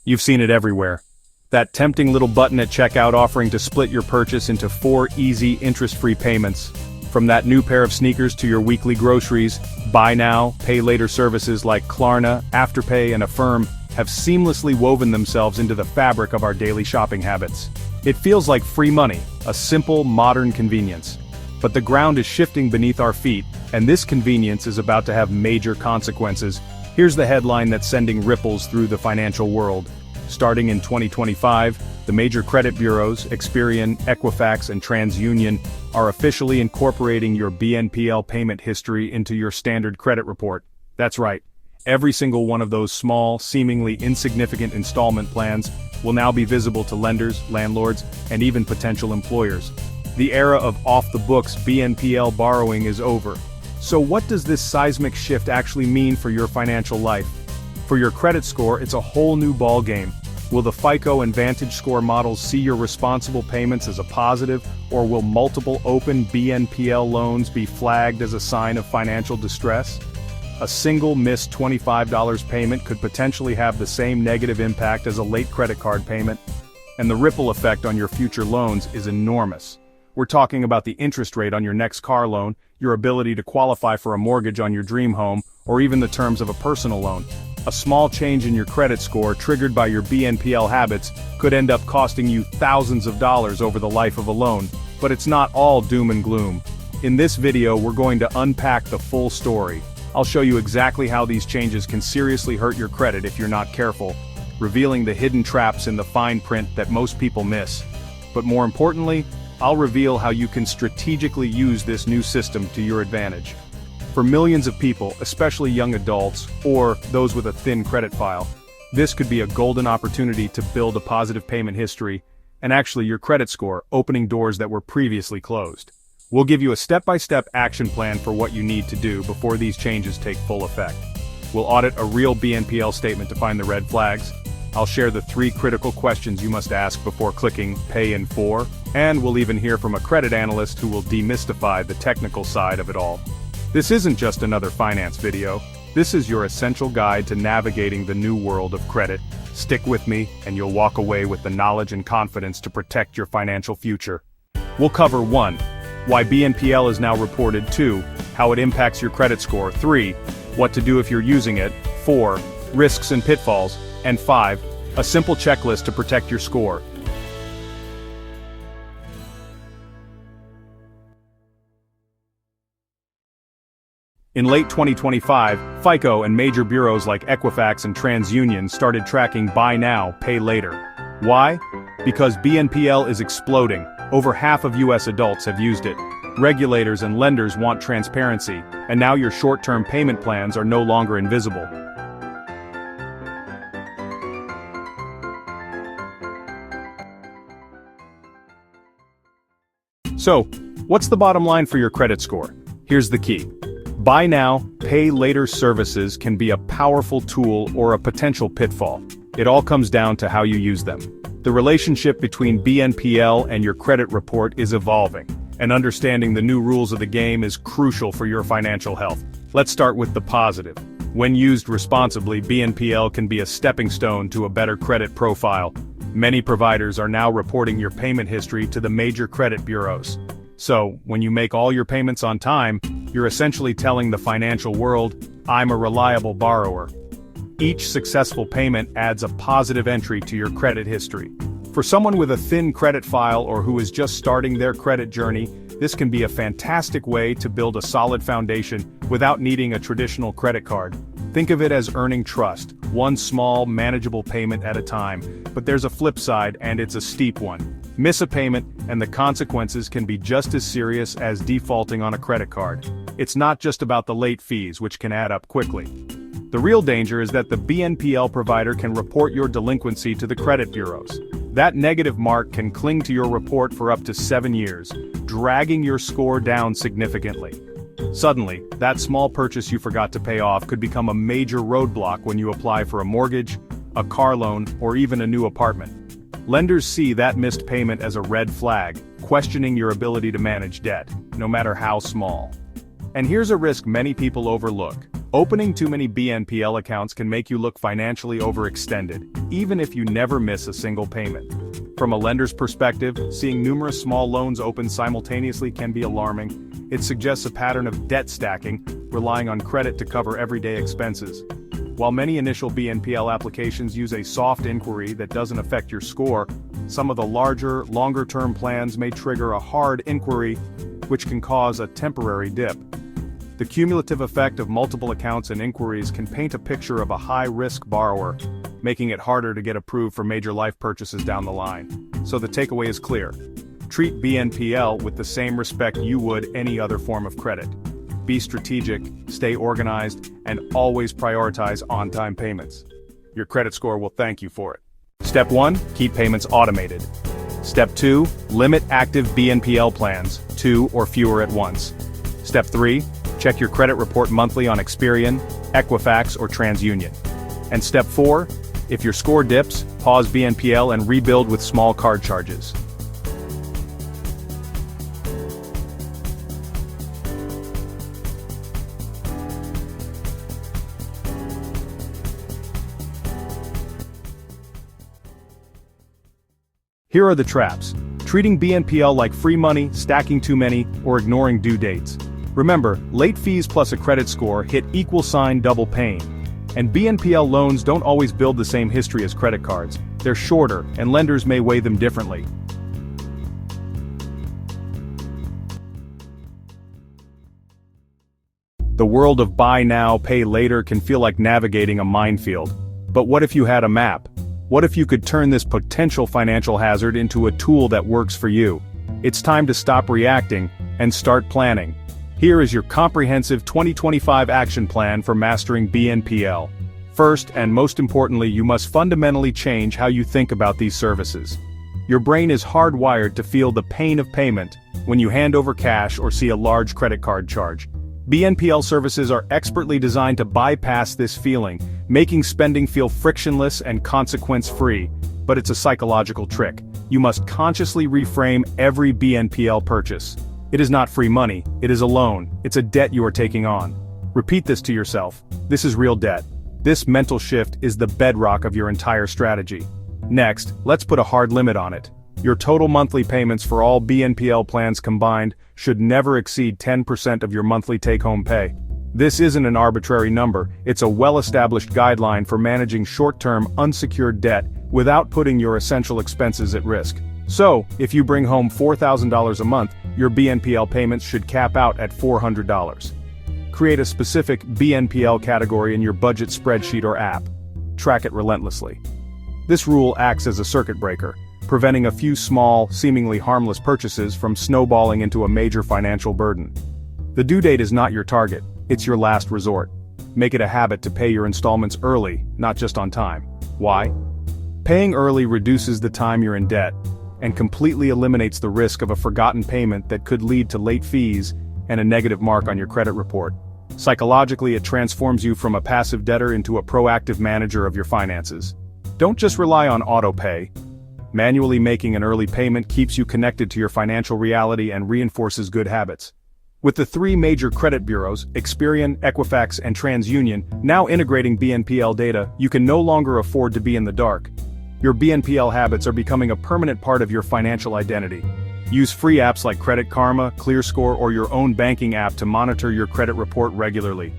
You've seen it everywhere. That tempting little button at checkout offering to split your purchase into 4 easy, interest-free payments. From that new pair of sneakers to your weekly groceries, buy now, pay later services like Klarna, Afterpay, and Affirm have seamlessly woven themselves into the fabric of our daily shopping habits. It feels like free money, a simple, modern convenience. But the ground is shifting beneath our feet, and this convenience is about to have major consequences. Here's the headline that's sending ripples through the financial world. Starting in 2025, the major credit bureaus, Experian, Equifax, and TransUnion, are officially incorporating your BNPL payment history into your standard credit report. That's right. Every single one of those small, seemingly insignificant installment plans will now be visible to lenders, landlords, and even potential employers. The era of off-the-books BNPL borrowing is over. So what does this seismic shift actually mean for your financial life? For your credit score, it's a whole new ballgame. Will the FICO and Vantage score models see your responsible payments as a positive, or will multiple open BNPL loans be flagged as a sign of financial distress? A single missed $25 payment could potentially have the same negative impact as a late credit card payment, and the ripple effect on your future loans is enormous. We're talking about the interest rate on your next car loan, your ability to qualify for a mortgage on your dream home, or even the terms of a personal loan. A small change in your credit score triggered by your BNPL habits could end up costing you thousands of dollars over the life of a loan, but it's not all doom and gloom. In this video, we're going to unpack the full story. I'll show you exactly how these changes can seriously hurt your credit if you're not careful, revealing the hidden traps in the fine print that most people miss. But more importantly, I'll reveal how you can strategically use this new system to your advantage. For millions of people, especially young adults, or those with a thin credit file, this could be a golden opportunity to build a positive payment history, and actually your credit score, opening doors that were previously closed. We'll give you a step-by-step action plan for what you need to do before these changes take full effect. We'll audit a real BNPL statement to find the red flags. I'll share the 3 critical questions you must ask before clicking Pay in 4, and we'll even hear from a credit analyst who will demystify the technical side of it all. This isn't just another finance video. This is your essential guide to navigating the new world of credit. Stick with me, and you'll walk away with the knowledge and confidence to protect your financial future. We'll cover 1. Why BNPL is now reported. 2. How it impacts your credit score. 3. What to do if you're using it. 4. Risks and pitfalls. And 5. A simple checklist to protect your score. In late 2025, FICO and major bureaus like Equifax and TransUnion started tracking Buy Now, Pay Later. Why? Because BNPL is exploding. Over half of US adults have used it. Regulators and lenders want transparency, and now your short-term payment plans are no longer invisible. So, what's the bottom line for your credit score? Here's the key. Buy now, pay later services can be a powerful tool or a potential pitfall. It all comes down to how you use them. The relationship between BNPL and your credit report is evolving, and understanding the new rules of the game is crucial for your financial health. Let's start with the positive. When used responsibly, BNPL can be a stepping stone to a better credit profile. Many providers are now reporting your payment history to the major credit bureaus. So, when you make all your payments on time, you're essentially telling the financial world, I'm a reliable borrower. Each successful payment adds a positive entry to your credit history. For someone with a thin credit file or who is just starting their credit journey, this can be a fantastic way to build a solid foundation without needing a traditional credit card. Think of it as earning trust, one small, manageable payment at a time. But there's a flip side, and it's a steep one. Miss a payment, and the consequences can be just as serious as defaulting on a credit card. It's not just about the late fees, which can add up quickly. The real danger is that the BNPL provider can report your delinquency to the credit bureaus. That negative mark can cling to your report for up to 7 years, dragging your score down significantly. Suddenly, that small purchase you forgot to pay off could become a major roadblock when you apply for a mortgage, a car loan, or even a new apartment. Lenders see that missed payment as a red flag, questioning your ability to manage debt, no matter how small. And here's a risk many people overlook. Opening too many BNPL accounts can make you look financially overextended, even if you never miss a single payment. From a lender's perspective, seeing numerous small loans open simultaneously can be alarming. It suggests a pattern of debt stacking, relying on credit to cover everyday expenses. While many initial BNPL applications use a soft inquiry that doesn't affect your score, some of the larger, longer-term plans may trigger a hard inquiry, which can cause a temporary dip. The cumulative effect of multiple accounts and inquiries can paint a picture of a high-risk borrower, making it harder to get approved for major life purchases down the line. So the takeaway is clear. Treat BNPL with the same respect you would any other form of credit. Be strategic, stay organized, and always prioritize on-time payments. Your credit score will thank you for it. Step 1, keep payments automated. Step 2, limit active BNPL plans, 2 or fewer at once. Step 3, check your credit report monthly on Experian, Equifax, or TransUnion. And Step 4, if your score dips, pause BNPL and rebuild with small card charges. Here are the traps. Treating BNPL like free money, stacking too many, or ignoring due dates. Remember, late fees plus a credit score hit double pain. And BNPL loans don't always build the same history as credit cards. They're shorter, and lenders may weigh them differently. The world of buy now, pay later can feel like navigating a minefield. But what if you had a map? What if you could turn this potential financial hazard into a tool that works for you? It's time to stop reacting and start planning. Here is your comprehensive 2025 action plan for mastering BNPL. First, and most importantly, you must fundamentally change how you think about these services. Your brain is hardwired to feel the pain of payment when you hand over cash or see a large credit card charge. BNPL services are expertly designed to bypass this feeling, making spending feel frictionless and consequence-free. But it's a psychological trick. You must consciously reframe every BNPL purchase. It is not free money, it is a loan, it's a debt you are taking on. Repeat this to yourself. This is real debt. This mental shift is the bedrock of your entire strategy. Next, let's put a hard limit on it. Your total monthly payments for all BNPL plans combined should never exceed 10% of your monthly take-home pay. This isn't an arbitrary number, it's a well-established guideline for managing short-term, unsecured debt without putting your essential expenses at risk. So, if you bring home $4,000 a month, your BNPL payments should cap out at $400. Create a specific BNPL category in your budget spreadsheet or app. Track it relentlessly. This rule acts as a circuit breaker, preventing a few small, seemingly harmless purchases from snowballing into a major financial burden. The due date is not your target, it's your last resort. Make it a habit to pay your installments early, not just on time. Why? Paying early reduces the time you're in debt, and completely eliminates the risk of a forgotten payment that could lead to late fees and a negative mark on your credit report. Psychologically, it transforms you from a passive debtor into a proactive manager of your finances. Don't just rely on autopay. Manually making an early payment keeps you connected to your financial reality and reinforces good habits. With the three major credit bureaus, Experian, Equifax, and TransUnion, now integrating BNPL data, you can no longer afford to be in the dark. Your BNPL habits are becoming a permanent part of your financial identity. Use free apps like Credit Karma, ClearScore, or your own banking app to monitor your credit report regularly.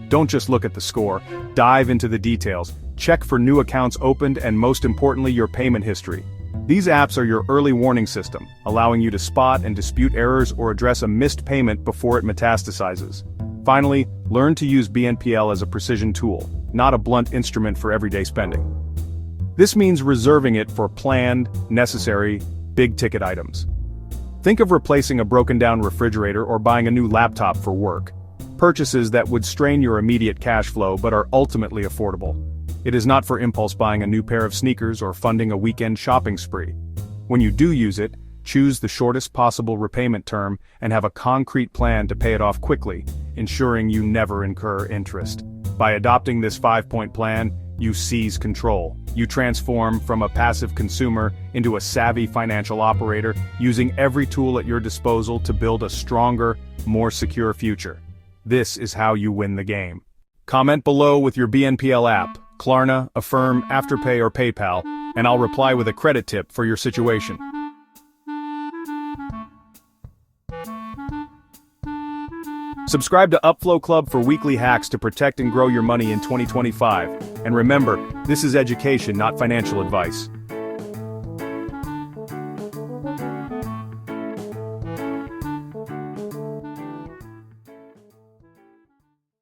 Don't just look at the score, dive into the details, check for new accounts opened, and most importantly, your payment history. These apps are your early warning system, allowing you to spot and dispute errors or address a missed payment before it metastasizes. Finally, learn to use BNPL as a precision tool, not a blunt instrument for everyday spending. This means reserving it for planned, necessary, big-ticket items. Think of replacing a broken-down refrigerator or buying a new laptop for work. Purchases that would strain your immediate cash flow but are ultimately affordable. It is not for impulse buying a new pair of sneakers or funding a weekend shopping spree. When you do use it, choose the shortest possible repayment term and have a concrete plan to pay it off quickly, ensuring you never incur interest. By adopting this 5-point plan, you seize control. You transform from a passive consumer into a savvy financial operator, using every tool at your disposal to build a stronger, more secure future. This is how you win the game. Comment below with your BNPL app, Klarna, Affirm, Afterpay, or PayPal, and I'll reply with a credit tip for your situation. Subscribe to Upflow Club for weekly hacks to protect and grow your money in 2025. And remember, this is education, not financial advice.